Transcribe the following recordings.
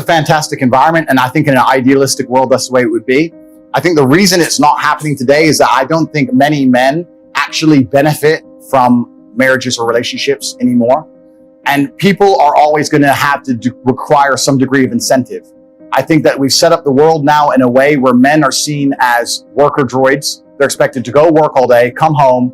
fantastic environment, and I think in an idealistic world, that's the way it would be. I think the reason it's not happening today is that I don't think many men actually benefit from marriages or relationships anymore. And people are always going to have to require some degree of incentive. I think that we've set up the world now in a way where men are seen as worker droids. They're expected to go work all day, come home,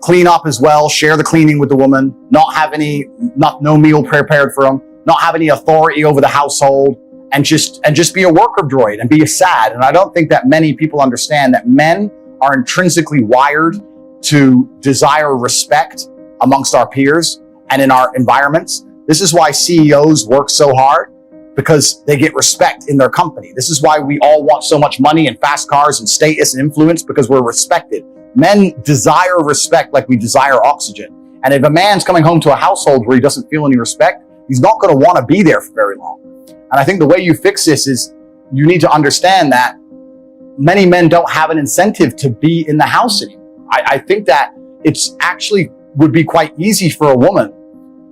clean up as well, share the cleaning with the woman, no meal prepared for them, not have any authority over the household, and just be a worker droid and be sad. And I don't think that many people understand that men are intrinsically wired to desire respect amongst our peers and in our environments. This is why CEOs work so hard, because they get respect in their company. This is why we all want so much money and fast cars and status and influence, because we're respected. Men desire respect like we desire oxygen. And if a man's coming home to a household where he doesn't feel any respect, he's not going to want to be there for very long. And I think the way you fix this is you need to understand that many men don't have an incentive to be in the house anymore. I think that it's actually would be quite easy for a woman.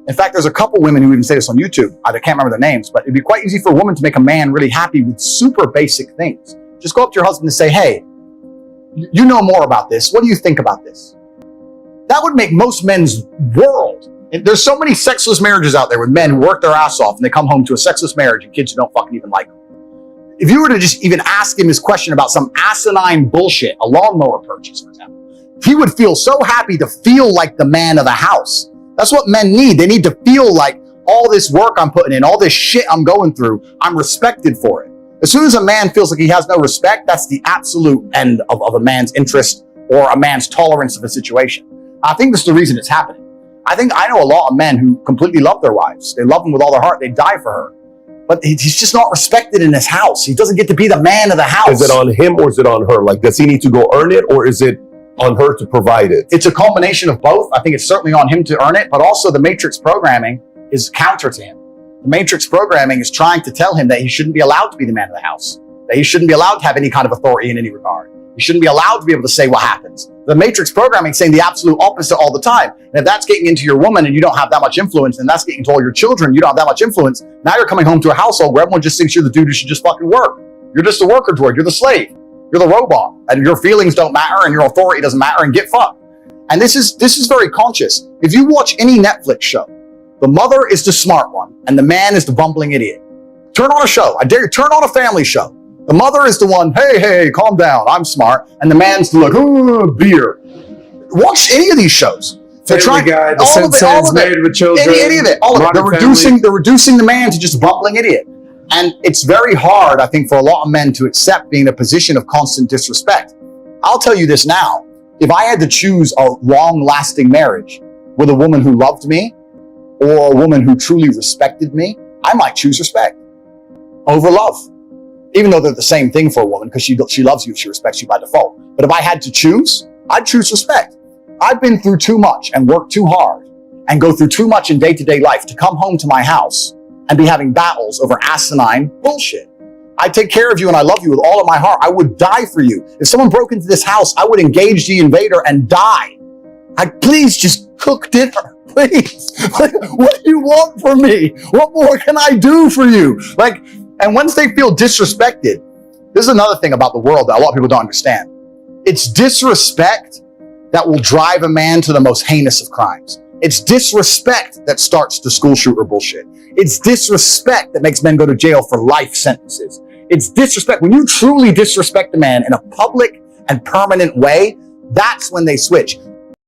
In fact, there's a couple women who even say this on YouTube. I can't remember their names, but it'd be quite easy for a woman to make a man really happy with super basic things. Just go up to your husband and say, hey, you know more about this. What do you think about this? That would make most men's world. And there's so many sexless marriages out there with men who work their ass off and they come home to a sexless marriage and kids who don't fucking even like them. If you were to just even ask him his question about some asinine bullshit, a lawnmower purchase, for example, he would feel so happy to feel like the man of the house. That's what men need. They need to feel like all this work I'm putting in, all this shit I'm going through, I'm respected for it. As soon as a man feels like he has no respect, that's the absolute end of a man's interest or a man's tolerance of a situation. I think this is the reason it's happening. I know a lot of men who completely love their wives. They love them with all their heart. They die for her. But he's just not respected in his house. He doesn't get to be the man of the house. Is it on him or is it on her? Like, does he need to go earn it, or is it on her to provide it? It's a combination of both. I think it's certainly on him to earn it, but also the matrix programming is counter to him. The matrix programming is trying to tell him that he shouldn't be allowed to be the man of the house, that he shouldn't be allowed to have any kind of authority in any regard. He shouldn't be allowed to be able to say what happens. The matrix programming is saying the absolute opposite all the time. And if that's getting into your woman and you don't have that much influence, and that's getting into all your children, you don't have that much influence, now you're coming home to a household where everyone just thinks you're the dude who should just fucking work. You're just a worker droid. You're the slave. You're the robot. And your feelings don't matter and your authority doesn't matter, and get fucked. And this is very conscious. If you watch any Netflix show, the mother is the smart one and the man is the bumbling idiot. Turn on a show. I dare you, turn on a family show. The mother is the one, hey, calm down, I'm smart. And the man's the like, oh, beer. Watch any of these shows. They're trying, Guy, the Simpsons, Married with Children, any of it, all of it. They're reducing the man to just a bumbling idiot. And it's very hard, I think, for a lot of men to accept being in a position of constant disrespect. I'll tell you this now. If I had to choose a long-lasting marriage with a woman who loved me or a woman who truly respected me, I might choose respect over love. Even though they're the same thing for a woman, because she loves you if she respects you by default. But if I had to choose, I'd choose respect. I've been through too much and worked too hard and go through too much in day-to-day life to come home to my house and be having battles over asinine bullshit. I take care of you and I love you with all of my heart. I would die for you. If someone broke into this house, I would engage the invader and die. Please just cook dinner, please. Like, what do you want from me? What more can I do for you? And once they feel disrespected, this is another thing about the world that a lot of people don't understand. It's disrespect that will drive a man to the most heinous of crimes. It's disrespect that starts the school shooter bullshit. It's disrespect that makes men go to jail for life sentences. It's disrespect. When you truly disrespect a man in a public and permanent way, that's when they switch.